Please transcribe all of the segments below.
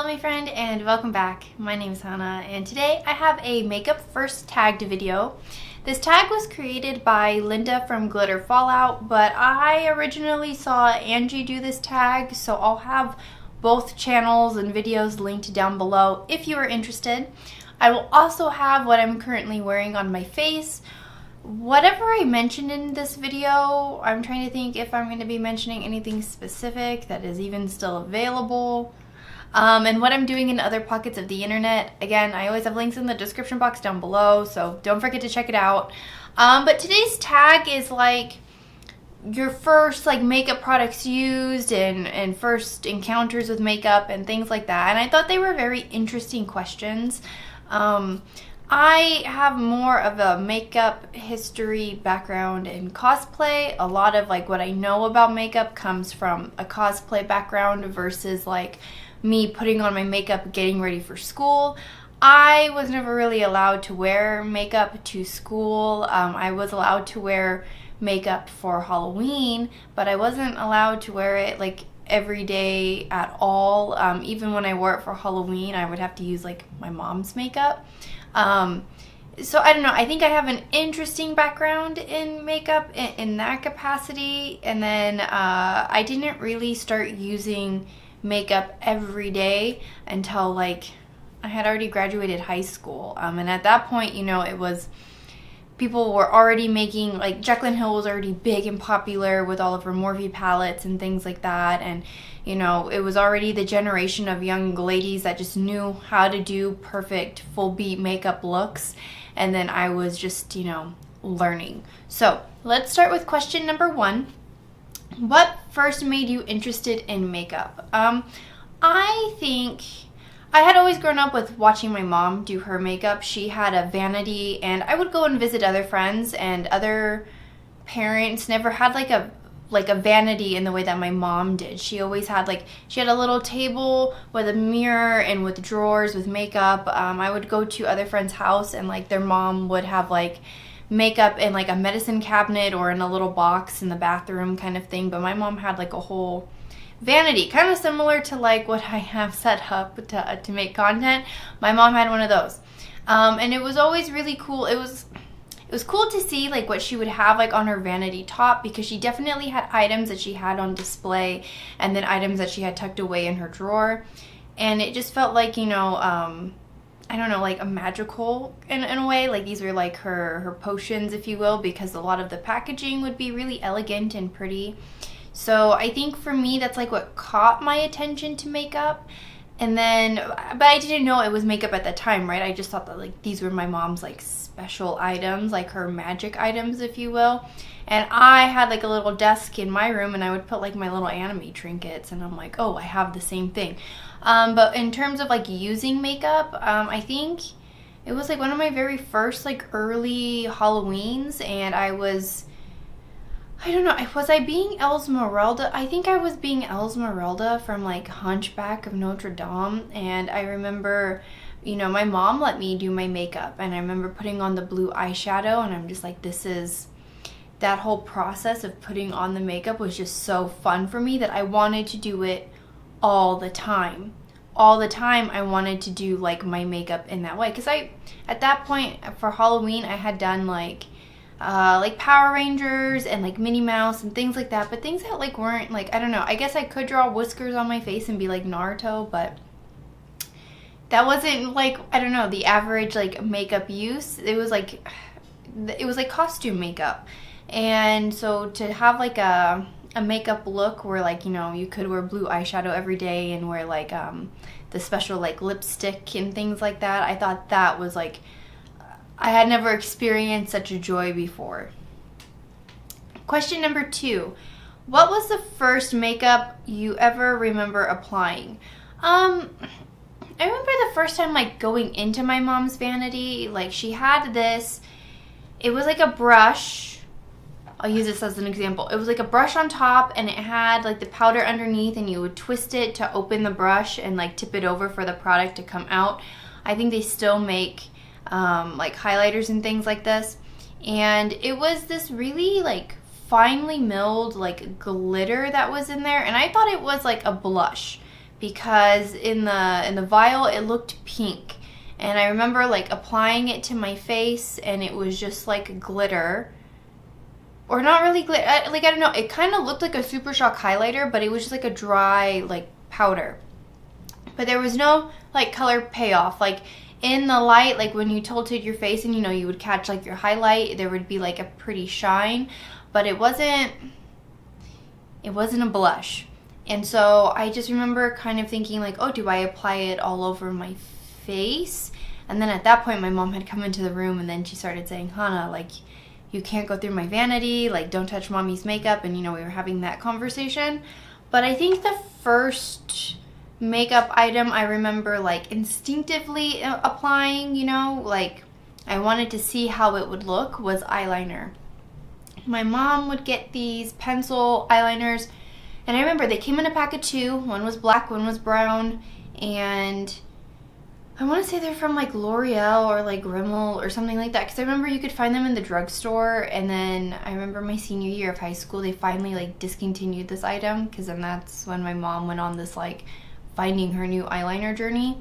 my friend, and welcome back. My name is Hannah, and today I have a makeup first tagged video. This tag was created by Linda from Glitter Fallout, but I originally saw Angie do this tag, so I'll have both channels and videos linked down below if you are interested. I will also have what I'm currently wearing on my face. Whatever I mentioned in this video, I'm trying to think if I'm going to be mentioning anything specific that is even still available. And what I'm doing in other pockets of the internet. Again, I always have links in the description box down below, so don't forget to check it out. But today's tag is like your first makeup products used and first encounters with makeup and things like that. And I thought they were very interesting questions. I have more of a makeup history background in cosplay. A lot of what I know about makeup comes from a cosplay background versus me putting on my makeup getting ready for school. I was never really allowed to wear makeup to school. I was allowed to wear makeup for Halloween, but I wasn't allowed to wear it every day at all. Even when I wore it for Halloween, I would have to use my mom's makeup. So I don't know, I think I have an interesting background in makeup in that capacity, and then I didn't really start using makeup every day until I had already graduated high school, and at that point, it was people were already making, Jaclyn Hill was already big and popular with all of her Morphe palettes and things like that, and it was already the generation of young ladies that just knew how to do perfect full beat makeup looks, and then I was just, learning. So let's start with question number 1. What first made you interested in makeup? I think I had always grown up with watching my mom do her makeup. She had a vanity, and I would go and visit other friends, and other parents never had a vanity in the way that my mom did. She always had she had a little table with a mirror and with drawers with makeup. I would go to other friends' house, and their mom would have makeup in a medicine cabinet or in a little box in the bathroom kind of thing, but my mom had a whole vanity, kind of similar to what I have set up to make content. My mom had one of those, and it was always really cool. It was cool to see what she would have on her vanity top, because she definitely had items that she had on display and then items that she had tucked away in her drawer, and it just felt I don't know, a magical in a way. These were her potions, if you will, because a lot of the packaging would be really elegant and pretty. So I think for me, that's what caught my attention to makeup. And then, but I didn't know it was makeup at the time, right? I just thought that these were my mom's special items, her magic items, if you will. And I had a little desk in my room, and I would put my little anime trinkets, and I'm oh, I have the same thing. But in terms of using makeup, I think it was one of my very first early Halloweens, and I don't know, was I being Esmeralda? I think I was being Esmeralda from Hunchback of Notre Dame, and I remember, my mom let me do my makeup, and I remember putting on the blue eyeshadow, and I'm just that whole process of putting on the makeup was just so fun for me that I wanted to do it all the time. All the time I wanted to do my makeup in that way, because at that point for Halloween I had done Power Rangers and Minnie Mouse and things like that, but things that weren't I don't know, I guess I could draw whiskers on my face and be like Naruto, but that wasn't I don't know, the average makeup use. It was costume makeup. And so to have a makeup look where you could wear blue eyeshadow every day and wear the special lipstick and things like that, I thought that was I had never experienced such a joy before. Question number 2. What was the first makeup you ever remember applying? I remember the first time going into my mom's vanity. She had this, it was a brush. I'll use this as an example. It was a brush on top, and it had the powder underneath, and you would twist it to open the brush and tip it over for the product to come out. I think they still make highlighters and things like this. And it was this really finely milled glitter that was in there, and I thought it was a blush, because in the vial it looked pink. And I remember like applying it to my face and it was just like glitter. Or not really glitter, like I don't know, it kind of looked like a Super Shock highlighter, but it was just like a dry like powder. But there was no like color payoff. Like in the light, like when you tilted your face and you would catch like your highlight, there would be like a pretty shine, but it wasn't a blush. And so I just remember kind of thinking like, oh, do I apply it all over my face? And then at that point my mom had come into the room and then she started saying, Hannah, like you can't go through my vanity, like don't touch mommy's makeup. And we were having that conversation. But I think the first makeup item I remember like instinctively applying, like I wanted to see how it would look, was eyeliner. My mom would get these pencil eyeliners, and I remember they came in a pack of 2. One was black, one was brown, and I want to say they're from like L'Oreal or like Rimmel or something like that, because I remember you could find them in the drugstore. And then I remember my senior year of high school, they finally like discontinued this item, because then that's when my mom went on this like finding her new eyeliner journey.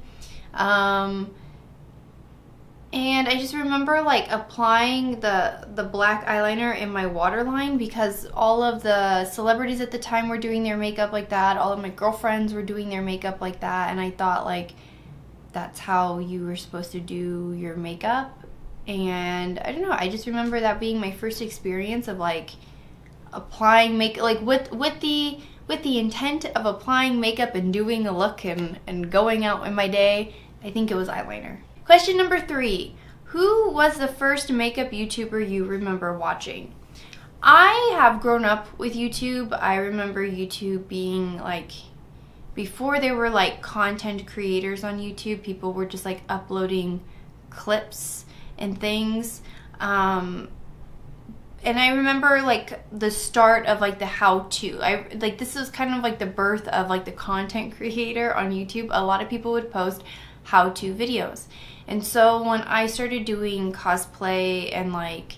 And I just remember like applying the black eyeliner in my waterline, because all of the celebrities at the time were doing their makeup like that. All of my girlfriends were doing their makeup like that. And I thought like that's how you were supposed to do your makeup. And I don't know, I just remember that being my first experience of like applying makeup, like with the intent of applying makeup and doing a look and going out in my day. I think it was eyeliner. Question number 3. Who was the first makeup YouTuber you remember watching? I have grown up with YouTube. I remember YouTube being like, before there were like content creators on YouTube, people were just like uploading clips and things. And I remember like the start of like the how-to. This was kind of like the birth of like the content creator on YouTube. A lot of people would post how-to videos. And so when I started doing cosplay and like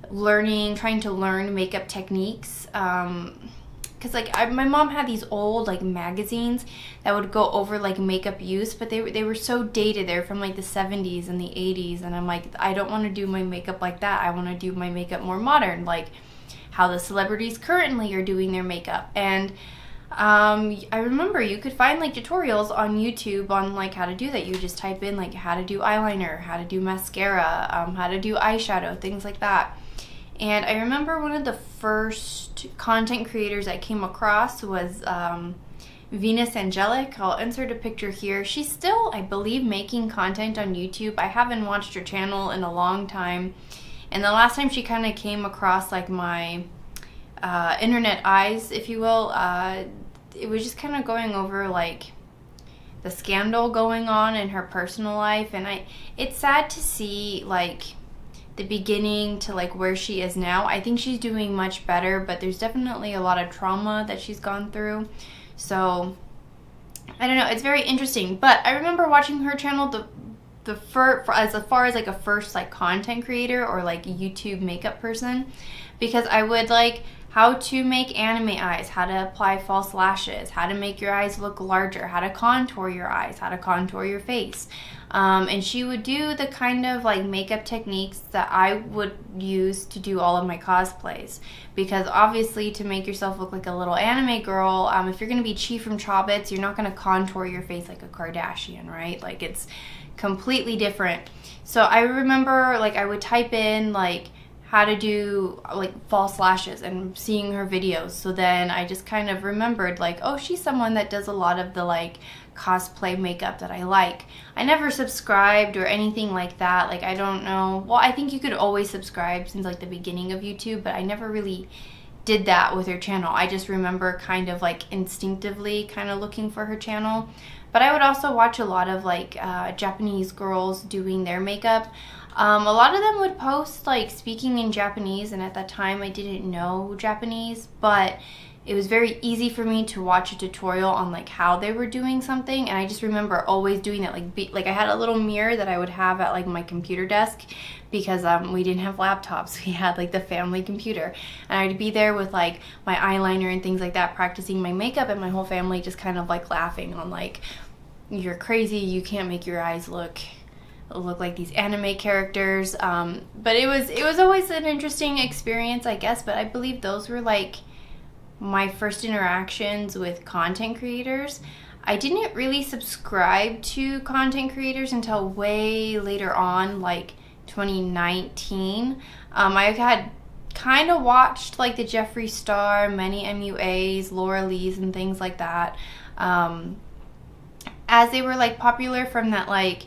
trying to learn makeup techniques, because like my mom had these old like magazines that would go over like makeup use, but they were so dated. They're from like the 70s and the 80s, and I'm like, I don't want to do my makeup like that. I want to do my makeup more modern, like how the celebrities currently are doing their makeup. And I remember you could find like tutorials on YouTube on like how to do that. You would just type in like how to do eyeliner, how to do mascara, how to do eyeshadow, things like that. And I remember one of the first content creators I came across was Venus Angelic. I'll insert a picture here. She's still, I believe, making content on YouTube. I haven't watched her channel in a long time. And the last time she kind of came across like my internet eyes, if you will, it was just kind of going over like the scandal going on in her personal life. And it's sad to see like the beginning to like where she is now. I think she's doing much better, but there's definitely a lot of trauma that she's gone through. So I don't know, it's very interesting. But I remember watching her channel as far as like a first like content creator or like YouTube makeup person, because I would like how to make anime eyes, how to apply false lashes, how to make your eyes look larger, how to contour your eyes, how to contour your face. And she would do the kind of like makeup techniques that I would use to do all of my cosplays. Because obviously to make yourself look like a little anime girl, if you're going to be Chi from Chobits, you're not going to contour your face like a Kardashian, right? Like it's completely different. So I remember like I would type in like how to do like false lashes and seeing her videos. So then I just kind of remembered like, oh, she's someone that does a lot of the like cosplay makeup that I like. I never subscribed or anything like that. Like I don't know. Well, I think you could always subscribe since like the beginning of YouTube, but I never really did that with her channel. I just remember kind of like instinctively kind of looking for her channel. But I would also watch a lot of like Japanese girls doing their makeup. A lot of them would post like speaking in Japanese, and at that time I didn't know Japanese, but it was very easy for me to watch a tutorial on like how they were doing something, and I just remember always doing that. Like I had a little mirror that I would have at like my computer desk, because we didn't have laptops. We had like the family computer, and I'd be there with like my eyeliner and things like that, practicing my makeup, and my whole family just kind of like laughing on like, you're crazy, you can't make your eyes look like these anime characters. But it was always an interesting experience, I guess. But I believe those were like my first interactions with content creators. I didn't really subscribe to content creators until way later on, like 2019. I had kind of watched like the Jeffree Star, many MUAs, Laura Lee's, and things like that, as they were like popular from that like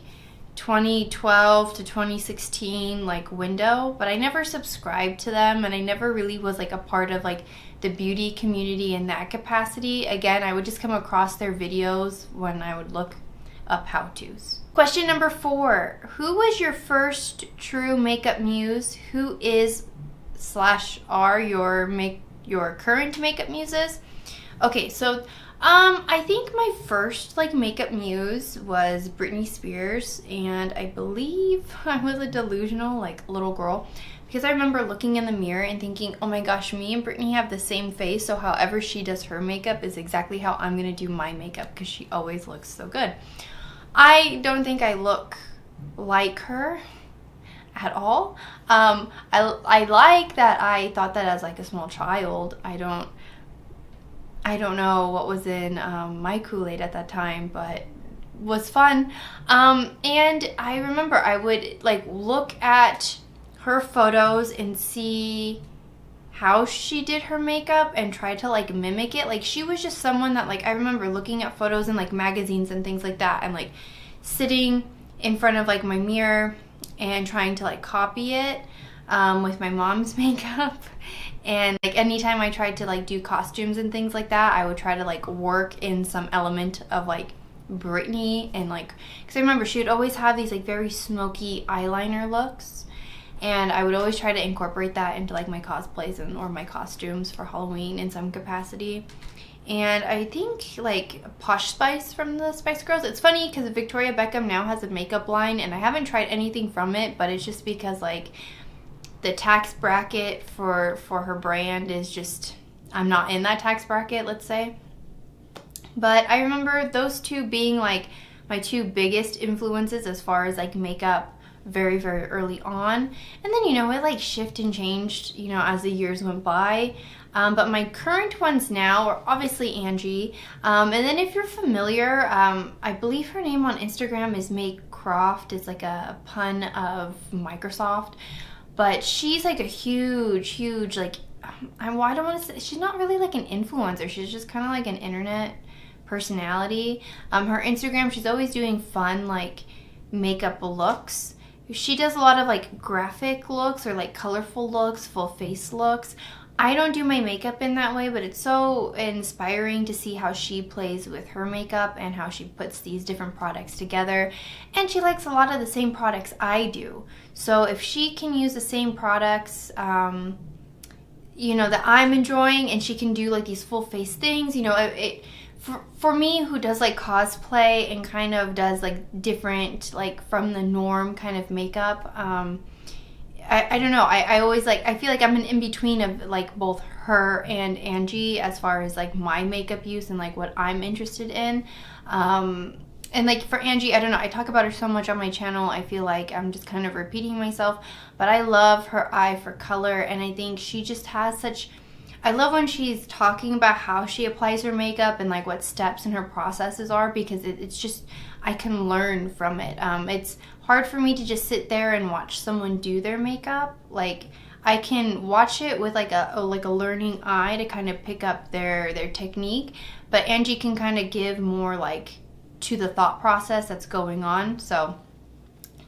2012 to 2016 like window. But I never subscribed to them, and I never really was like a part of like the beauty community in that capacity. Again, I would just come across their videos when I would look up how-tos. Question number 4. Who was your first true makeup muse? Who is / are your current makeup muses? Okay, so I think my first like makeup muse was Britney Spears, and I believe I was a delusional like little girl, because I remember looking in the mirror and thinking, oh my gosh, me and Britney have the same face, so however she does her makeup is exactly how I'm gonna do my makeup, because she always looks so good. I don't think I look like her at all. I like that I thought that as like a small child. I don't know what was in my Kool-Aid at that time, but was fun. And I remember I would like look at her photos and see how she did her makeup and try to like mimic it. Like she was just someone that like, I remember looking at photos in like magazines and things like that, and like sitting in front of like my mirror and trying to like copy it with my mom's makeup. And like anytime I tried to like do costumes and things like that, I would try to like work in some element of like Britney, and like, because I remember she would always have these like very smoky eyeliner looks, and I would always try to incorporate that into like my cosplays or my costumes for Halloween in some capacity. And I think like Posh Spice from the Spice Girls, it's funny because Victoria Beckham now has a makeup line, and I haven't tried anything from it, but it's just because like the tax bracket for her brand is just, I'm not in that tax bracket, let's say. But I remember those two being like my two biggest influences as far as like makeup very, very early on. And then, you know, it like shifted and changed, you know, as the years went by. But my current ones now are obviously Angie. And then if you're familiar, I believe her name on Instagram is Make Croft. It's like a pun of Microsoft. But she's like a huge, like, I don't want to say, she's not really like an influencer. She's just kind of like an internet personality. Her Instagram, she's always doing fun like makeup looks. She does a lot of like graphic looks or like colorful looks, full face looks. I don't do my makeup in that way, but it's so inspiring to see how she plays with her makeup and how she puts these different products together. And she likes a lot of the same products I do. So if she can use the same products, you know, that I'm enjoying, and she can do like these full face things, you know, for me who does like cosplay and kind of does like different, like from the norm kind of makeup, I don't know, I always like, I feel like I'm an in-between of like both her and Angie as far as like my makeup use and like what I'm interested in. And like for Angie, I don't know, I talk about her so much on my channel, I feel like I'm just kind of repeating myself, but I love her eye for color, and I think she just has such, I love when she's talking about how she applies her makeup and like what steps in her processes are, because it's just, I can learn from it. It's hard for me to just sit there and watch someone do their makeup. Like I can watch it with like a learning eye to kind of pick up their technique, but Angie can kind of give more like to the thought process that's going on. So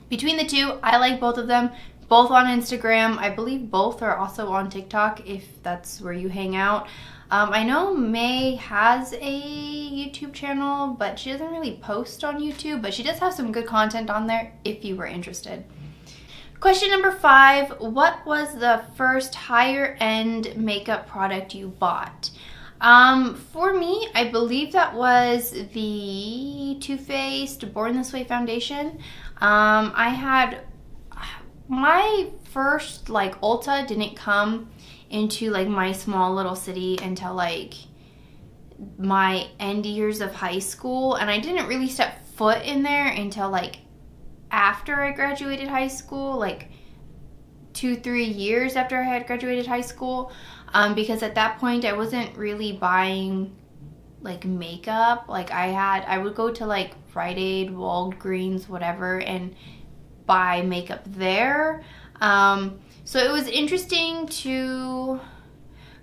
between the two, I like both of them. Both on Instagram. I believe both are also on TikTok if that's where you hang out. I know May has a YouTube channel, but she doesn't really post on YouTube, but she does have some good content on there if you were interested. Question number 5, what was the first higher end makeup product you bought? For me, I believe that was the Too Faced Born This Way foundation. I had my first like Ulta didn't come into like my small little city until like my end years of high school, and I didn't really step foot in there until like after I graduated high school, like 2-3 years after I had graduated high school, because at that point I wasn't really buying like makeup. Like I would go to like Rite Aid, Walgreens, whatever, and buy makeup there. So it was interesting to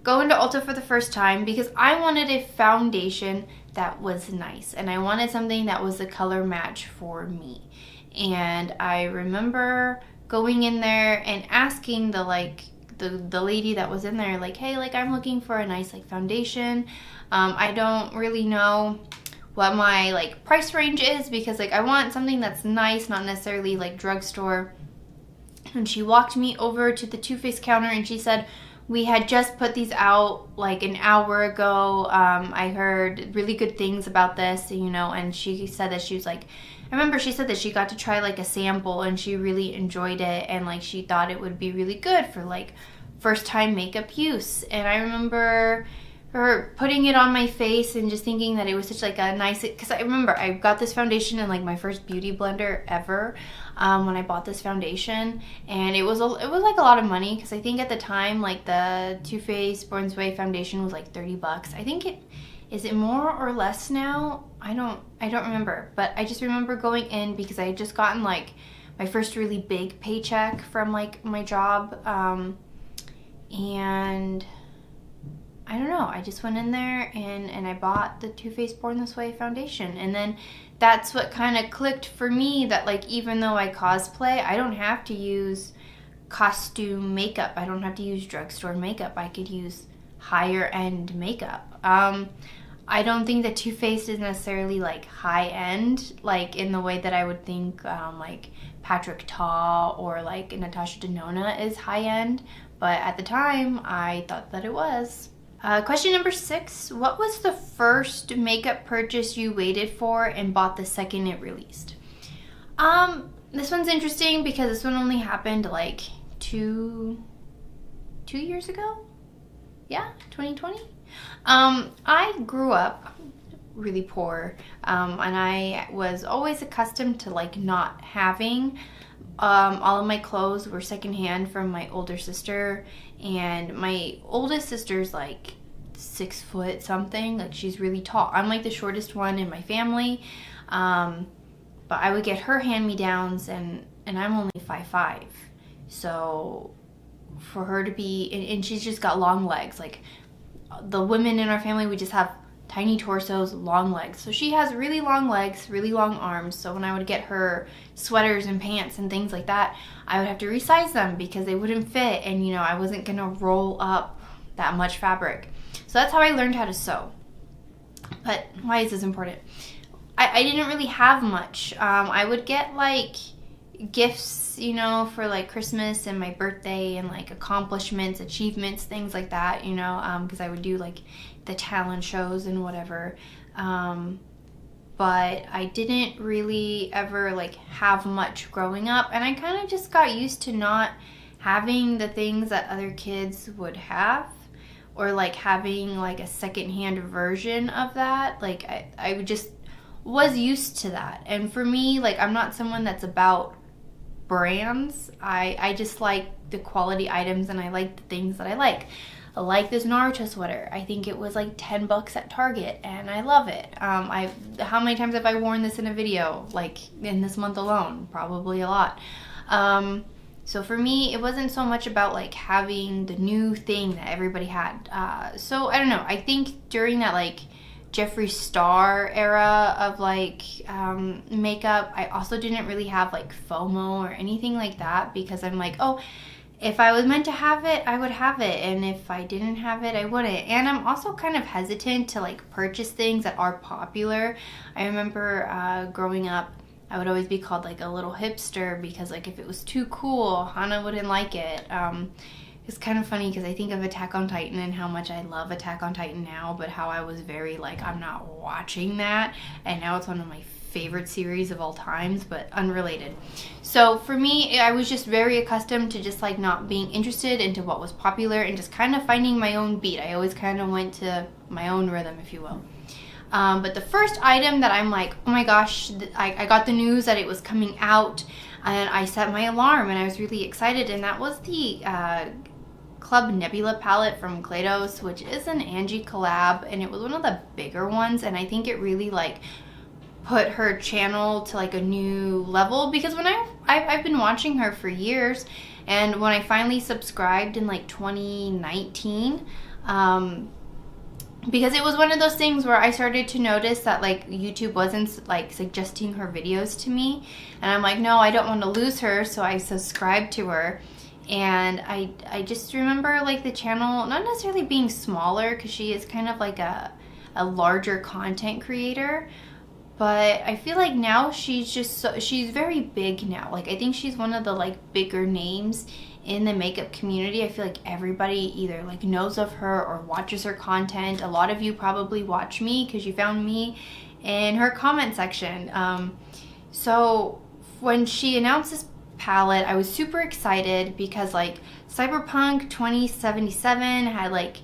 go into Ulta for the first time because I wanted a foundation that was nice, and I wanted something that was a color match for me. And I remember going in there and asking the lady that was in there, like, hey, like I'm looking for a nice like foundation. I don't really know what my like price range is because like I want something that's nice, not necessarily like drugstore. And she walked me over to the Too Faced counter and she said, we had just put these out like an hour ago. I heard really good things about this, you know, and she said that she was like, I remember she said that she got to try like a sample and she really enjoyed it, and like she thought it would be really good for like first time makeup use. And I remember her putting it on my face and just thinking that it was such like a nice, because I remember I got this foundation in like my first beauty blender ever, when I bought this foundation, and it was like a lot of money because I think at the time like the Too Faced Born This Way foundation was like $30. I think is it more or less now? I don't remember, but I just remember going in because I had just gotten like my first really big paycheck from like my job, and I don't know, I just went in there and I bought the Too Faced Born This Way foundation. And then that's what kind of clicked for me, that like even though I cosplay, I don't have to use costume makeup. I don't have to use drugstore makeup. I could use higher end makeup. I don't think that Too Faced is necessarily like high end, like in the way that I would think like Patrick Ta or like Natasha Denona is high end, but at the time I thought that it was. Question number 6, what was the first makeup purchase you waited for and bought the second it released? This one's interesting because this one only happened like two years ago. Yeah, 2020. I grew up really poor, and I was always accustomed to like not having, all of my clothes were secondhand from my older sister, and my oldest sister's like 6 foot something, like she's really tall. I'm like the shortest one in my family, but I would get her hand-me-downs, and I'm only 5'5", so for her to be, and she's just got long legs. Like the women in our family, we just have tiny torsos, long legs. So she has really long legs, really long arms. So when I would get her sweaters and pants and things like that, I would have to resize them because they wouldn't fit, and you know, I wasn't gonna roll up that much fabric. So that's how I learned how to sew. But why is this important? I didn't really have much. I would get like gifts, you know, for like Christmas and my birthday, and like accomplishments, achievements, things like that, you know, because I would do like the talent shows and whatever. But I didn't really ever like have much growing up, and I kind of just got used to not having the things that other kids would have, or like having like a secondhand version of that. Like I just was used to that. And for me, like I'm not someone that's about brands. I just like the quality items, and I like the things that I like. I like this Naruto sweater. I think it was like $10 at Target, and I love it. How many times have I worn this in a video, like in this month alone? Probably a lot. So for me, it wasn't so much about like having the new thing that everybody had. So I don't know. I think during that like Jeffree Star era of like makeup, I also didn't really have like FOMO or anything like that, because I'm like, oh, if I was meant to have it, I would have it, and if I didn't have it, I wouldn't. And I'm also kind of hesitant to like purchase things that are popular. I remember growing up, I would always be called like a little hipster because like if it was too cool, Hannah wouldn't like it. it's kind of funny because I think of Attack on Titan and how much I love Attack on Titan now, but how I was very like, I'm not watching that, and now it's one of my favorite series of all times, but unrelated. So for me, I was just very accustomed to just like not being interested into what was popular and just kind of finding my own beat. I always kind of went to my own rhythm, if you will. But the first item that I'm like, oh my gosh, I got the news that it was coming out, and I set my alarm and I was really excited, and that was the Club Nebula palette from Claydos, which is an Angie collab, and it was one of the bigger ones, and I think it really like put her channel to like a new level, because when I've been watching her for years, and when I finally subscribed in like 2019, because it was one of those things where I started to notice that like YouTube wasn't like suggesting her videos to me, and I'm like, no, I don't want to lose her, so I subscribed to her. And I just remember like the channel not necessarily being smaller, because she is kind of like a larger content creator, but I feel like now she's just she's very big now. Like I think she's one of the like bigger names in the makeup community. I feel like everybody either like knows of her or watches her content. A lot of you probably watch me because you found me in her comment section. So when she announced this palette, I was super excited because like Cyberpunk 2077 had like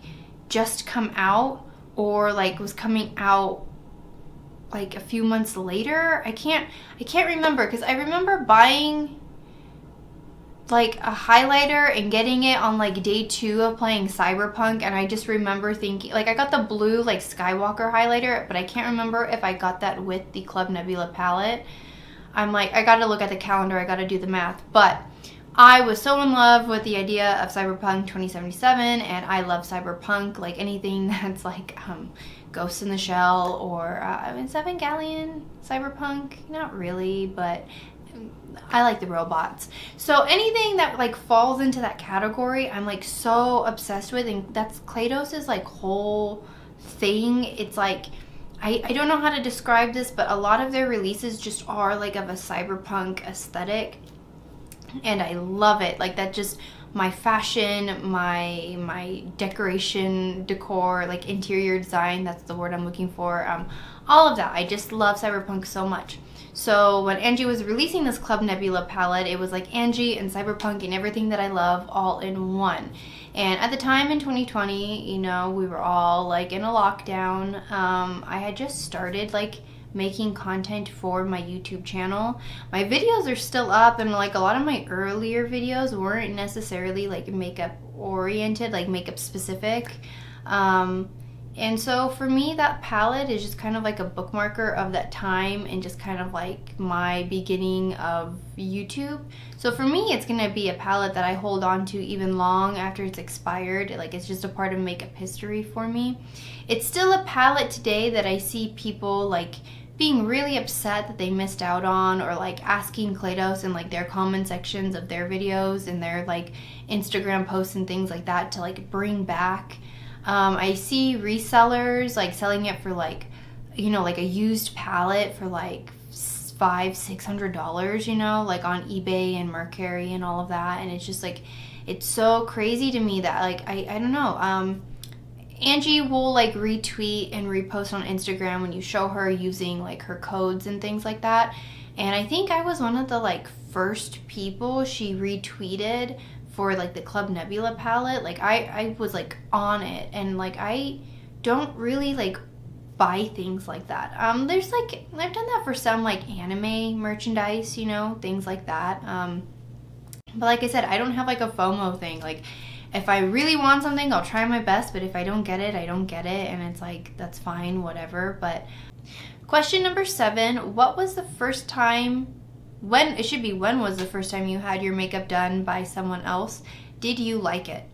just come out, or like was coming out like a few months later. I can't remember, because I remember buying like a highlighter and getting it on like day 2 of playing Cyberpunk, and I just remember thinking like I got the blue like Skywalker highlighter, but I can't remember if I got that with the Club Nebula palette. I'm like, I gotta look at the calendar, I gotta do the math. But I was so in love with the idea of Cyberpunk 2077, and I love Cyberpunk, like anything that's like Ghost in the Shell, or is Evangelion Cyberpunk? Not really, but I like the robots. So anything that like falls into that category, I'm like so obsessed with, and that's Claydos' like whole thing. It's like, I don't know how to describe this, but a lot of their releases just are like of a cyberpunk aesthetic, and I love it. Like that, just my fashion, my decoration, decor, like interior design, that's the word I'm looking for. All of that. I just love cyberpunk so much. So when Angie was releasing this Club Nebula palette, it was like Angie and cyberpunk and everything that I love all in one. And at the time in 2020, you know, we were all like in a lockdown. I had just started like making content for my YouTube channel. My videos are still up, and like a lot of my earlier videos weren't necessarily like makeup oriented, like makeup specific. And so for me, that palette is just kind of like a bookmarker of that time, and just kind of like my beginning of YouTube. So for me, it's gonna be a palette that I hold on to even long after it's expired. Like it's just a part of makeup history for me. It's still a palette today that I see people like being really upset that they missed out on, or like asking Claydos in like their comment sections of their videos and their like Instagram posts and things like that to like bring back. I see resellers like selling it for like, you know, like a used palette for like $500-600, you know, like on eBay and Mercari and all of that. And it's just like, it's so crazy to me that like I don't know. Angie will like retweet and repost on Instagram when you show her using like her codes and things like that. And I think I was one of the like first people she retweeted for like the Club Nebula palette. Like I was like on it, and like I don't really like buy things like that. There's like, I've done that for some like anime merchandise, you know, things like that. But like I said, I don't have like a FOMO thing. Like if I really want something, I'll try my best, but if I don't get it, I don't get it, and it's like, that's fine, whatever. But question number 7, what was the first time, when was the first time you had your makeup done by someone else? Did you like it?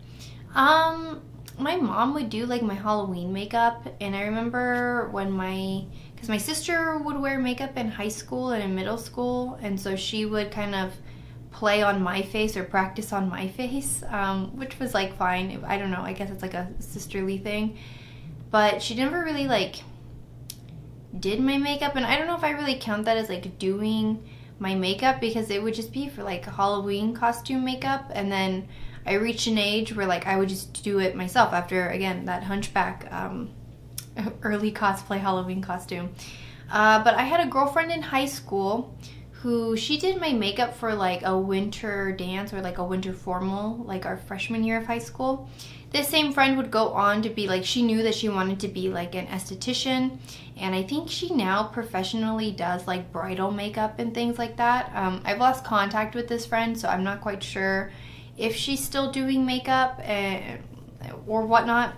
My mom would do like my Halloween makeup, and I remember when because my sister would wear makeup in high school and in middle school, and so she would kind of play on my face or practice on my face, which was like fine. I don't know, I guess it's like a sisterly thing, but she never really like did my makeup, and I don't know if I really count that as like doing my makeup, because it would just be for like Halloween costume makeup, and then I reached an age where like I would just do it myself after, again, that hunchback early cosplay Halloween costume. But I had a girlfriend in high school who, she did my makeup for like a winter dance or like a winter formal, like our freshman year of high school. This same friend would go on to be like, she knew that she wanted to be like an esthetician, and I think she now professionally does like bridal makeup and things like that. I've lost contact with this friend, so I'm not quite sure if she's still doing makeup or whatnot.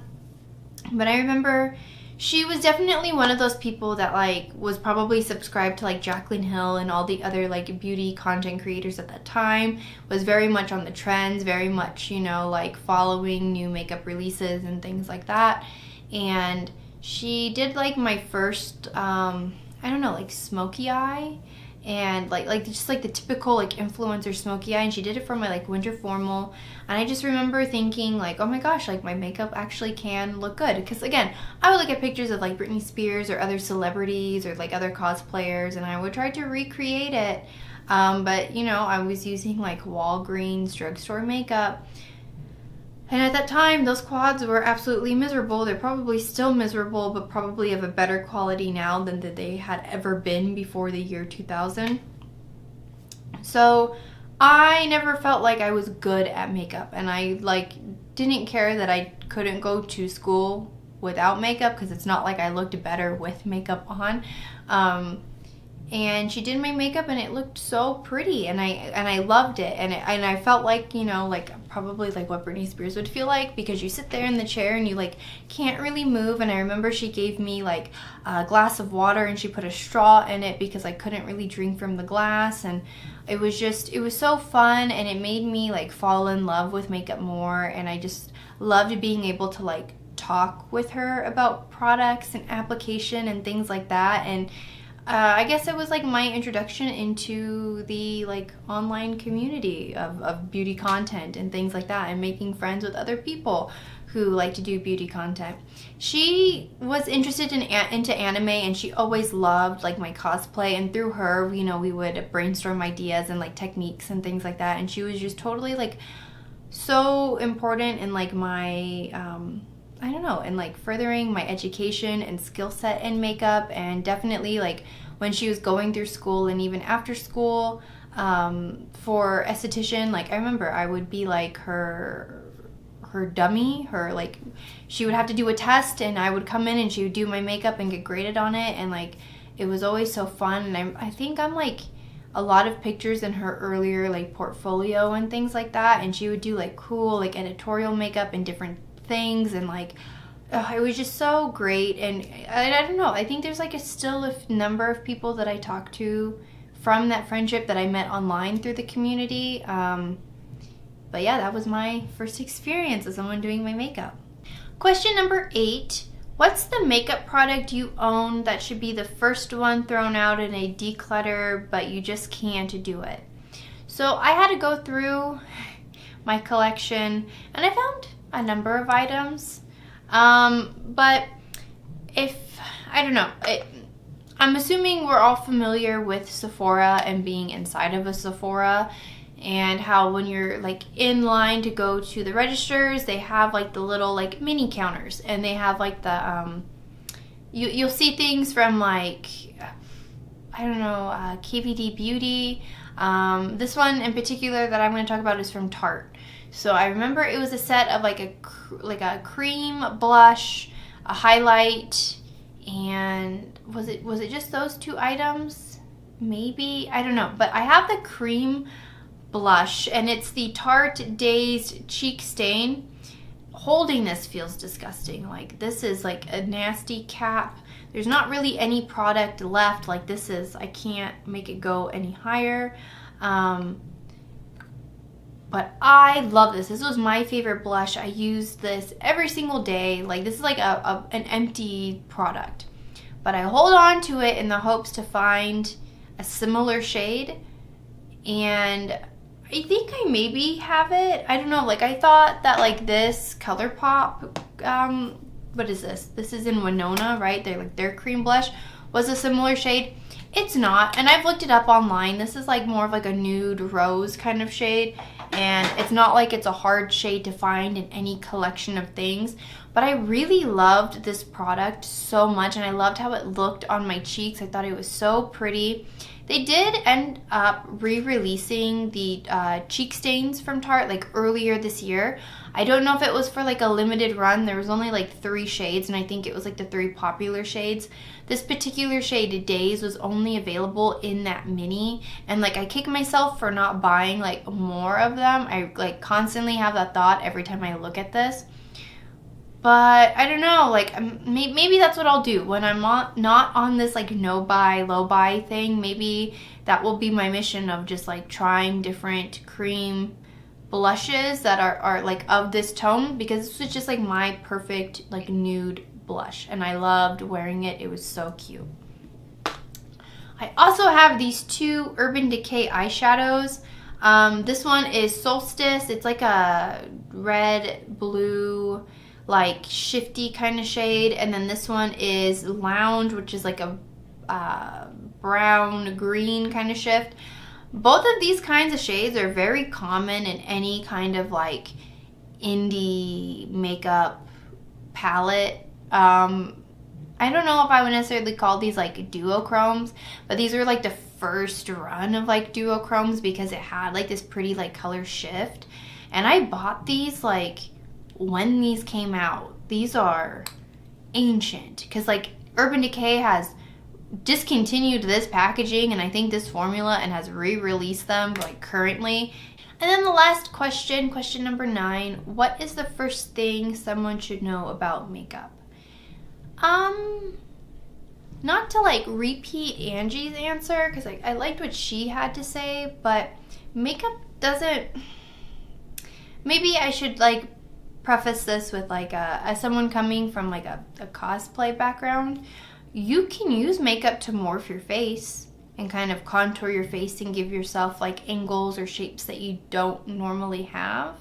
But I remember she was definitely one of those people that like was probably subscribed to like Jaclyn Hill and all the other like beauty content creators at that time, was very much on the trends, very much, you know, like following new makeup releases and things like that. And she did like my first I don't know, like smoky eye, and like just like the typical like influencer smoky eye, and she did it for my like winter formal. And I just remember thinking like, oh my gosh, like my makeup actually can look good, because again, I would look at pictures of like Britney Spears or other celebrities or like other cosplayers, and I would try to recreate it, but you know, I was using like Walgreens drugstore makeup. And at that time, those quads were absolutely miserable. They're probably still miserable, but probably of a better quality now than that they had ever been before the year 2000. So I never felt like I was good at makeup, and I like didn't care that I couldn't go to school without makeup, because it's not like I looked better with makeup on. And she did my makeup, and it looked so pretty, and I loved it, and I felt like, you know, like probably like what Britney Spears would feel like, because you sit there in the chair and you like can't really move. And I remember she gave me like a glass of water, and she put a straw in it because I couldn't really drink from the glass, and it was so fun, and it made me like fall in love with makeup more. And I just loved being able to like talk with her about products and application and things like that. And I guess it was like my introduction into the like online community of beauty content and things like that, and making friends with other people who like to do beauty content. She was interested into anime, and she always loved like my cosplay, and through her, you know, we would brainstorm ideas and like techniques and things like that. And she was just totally like so important in like my I don't know, and like furthering my education and skill set in makeup. And definitely like when she was going through school and even after school for esthetician, like I remember I would be like her dummy, her like, she would have to do a test, and I would come in and she would do my makeup and get graded on it. And like it was always so fun. And I think I'm like a lot of pictures in her earlier like portfolio and things like that, and she would do like cool like editorial makeup and different things, and like it was just so great. And I don't know, I think there's like still a number of people that I talk to from that friendship that I met online through the community. But yeah, that was my first experience as someone doing my makeup. Question number 8. What's the makeup product you own that should be the first one thrown out in a declutter, but you just can't do it? So I had to go through my collection, and I found a number of items. But if, I don't know, I'm assuming we're all familiar with Sephora and being inside of a Sephora, and how when you're like in line to go to the registers, they have like the little like mini counters, and they have like the you'll see things from like I don't know, KVD Beauty. This one in particular that I'm going to talk about is from Tarte. So I remember it was a set of like a cream blush, a highlight, and was it just those 2 items? Maybe, I don't know. But I have the cream blush, and it's the Tarte Dazed Cheek Stain. Holding this feels disgusting. Like this is like a nasty cap. There's not really any product left. Like this is, I can't make it go any higher. But I love this. This was my favorite blush. I use this every single day. Like this is like an empty product. But I hold on to it in the hopes to find a similar shade. And I think I maybe have it. I don't know. Like I thought that like this ColourPop, what is this? This is in Winona, right? They're like their cream blush was a similar shade. It's not, and I've looked it up online. This is like more of like a nude rose kind of shade, and it's not like it's a hard shade to find in any collection of things, but I really loved this product so much, and I loved how it looked on my cheeks. I thought it was so pretty. They did end up re-releasing the cheek stains from Tarte like earlier this year. I don't know if it was for like a limited run. There was only like 3 shades, and I think it was like the 3 popular shades. This particular shade, Days, was only available in that mini, and like I kick myself for not buying like more of them. I like constantly have that thought every time I look at this. But I don't know, like maybe that's what I'll do when I'm not on this like no buy, low buy thing. Maybe that will be my mission of just like trying different cream blushes that are like of this tone, because this was just like my perfect like nude blush, and I loved wearing it. It was so cute. I also have these 2 Urban Decay eyeshadows. This one is Solstice. It's like a red, blue, like shifty kind of shade, and then this one is Lounge, which is like a brown green kind of shift. Both of these kinds of shades are very common in any kind of like indie makeup palette. I don't know if I would necessarily call these like duochromes, but these are like the first run of like duochromes because it had like this pretty like color shift, and I bought these like when these came out. These are ancient because like Urban Decay has discontinued this packaging and I think this formula, and has re-released them like currently. And then the last question number 9, what is the first thing someone should know about makeup? Not to like repeat Angie's answer, because like I liked what she had to say, but makeup doesn't, maybe I should like preface this with like as someone coming from like a cosplay background. You can use makeup to morph your face and kind of contour your face and give yourself like angles or shapes that you don't normally have.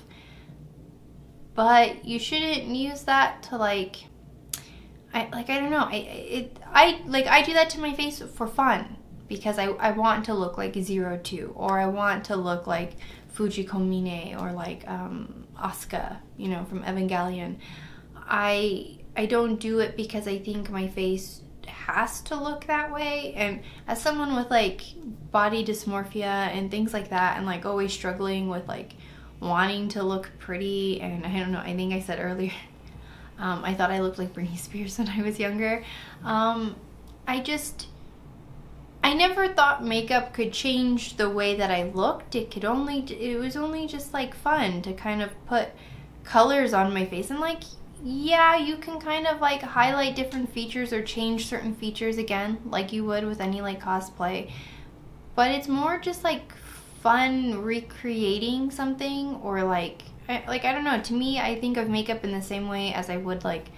But you shouldn't use that to like, I don't know. I do that to my face for fun because I want to look like 02, or I want to look like Fujiko Mine, or like Asuka, you know, from Evangelion. I don't do it because I think my face has to look that way, and as someone with like body dysmorphia and things like that, and like always struggling with like wanting to look pretty, and I don't know, I think I said earlier I thought I looked like Britney Spears when I was younger. I never thought makeup could change the way that I looked. It was only just like fun to kind of put colors on my face, and like, yeah, you can kind of like highlight different features or change certain features again, like you would with any like cosplay. But it's more just like fun recreating something, or like I don't know. To me, I think of makeup in the same way as I would like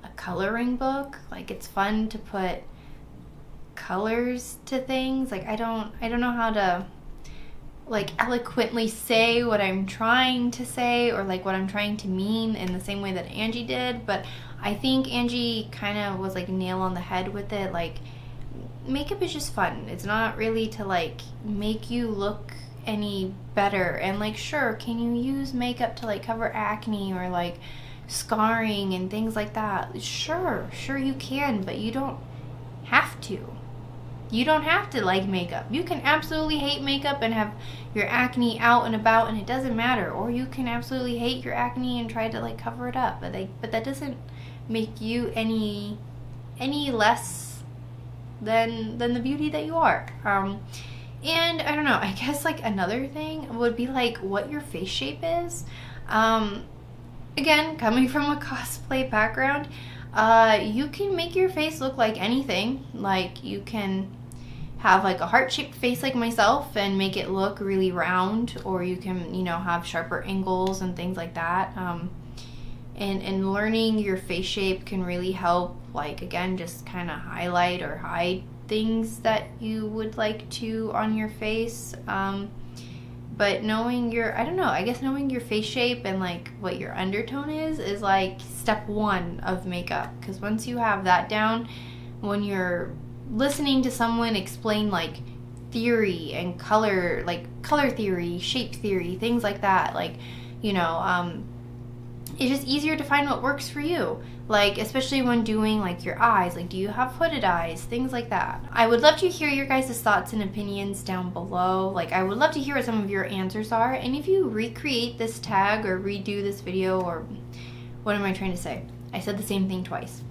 a coloring book. Like it's fun to put colors to things. Like I don't know how to like eloquently say what I'm trying to say, or like what I'm trying to mean in the same way that Angie did, but I think Angie kind of was like nail on the head with it. Like makeup is just fun. It's not really to like make you look any better, and like sure, can you use makeup to like cover acne or like scarring and things like that? Sure you can, but you don't have to. You don't have to like makeup. You can absolutely hate makeup and have your acne out and about, and it doesn't matter. Or you can absolutely hate your acne and try to like cover it up, but that doesn't make you any less than the beauty that you are. And I don't know, I guess like another thing would be like what your face shape is. Again, coming from a cosplay background, you can make your face look like anything. Like you can have like a heart-shaped face like myself and make it look really round, or you can, you know, have sharper angles and things like that. And learning your face shape can really help, like again, just kind of highlight or hide things that you would like to on your face. But knowing your, I don't know, I guess knowing your face shape and like what your undertone is like step 1 of makeup. Because once you have that down, when you're listening to someone explain like theory and color, like color theory, shape theory, things like that, like, you know, it's just easier to find what works for you. Like, especially when doing like your eyes, like do you have hooded eyes, things like that. I would love to hear your guys' thoughts and opinions down below. Like, I would love to hear what some of your answers are, and if you recreate this tag or redo this video, or what am I trying to say? I said the same thing twice.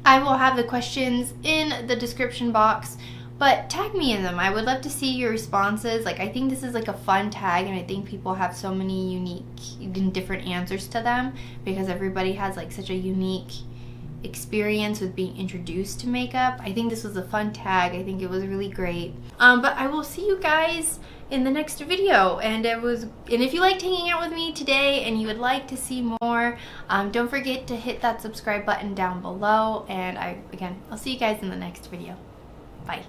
I will have the questions in the description box, but tag me in them. I would love to see your responses. Like, I think this is like a fun tag, and I think people have so many unique and different answers to them because everybody has like such a unique experience with being introduced to makeup. I think this was a fun tag. I think it was really great. But I will see you guys in the next video, and if you liked hanging out with me today and you would like to see more, don't forget to hit that subscribe button down below, and I'll see you guys in the next video. Bye.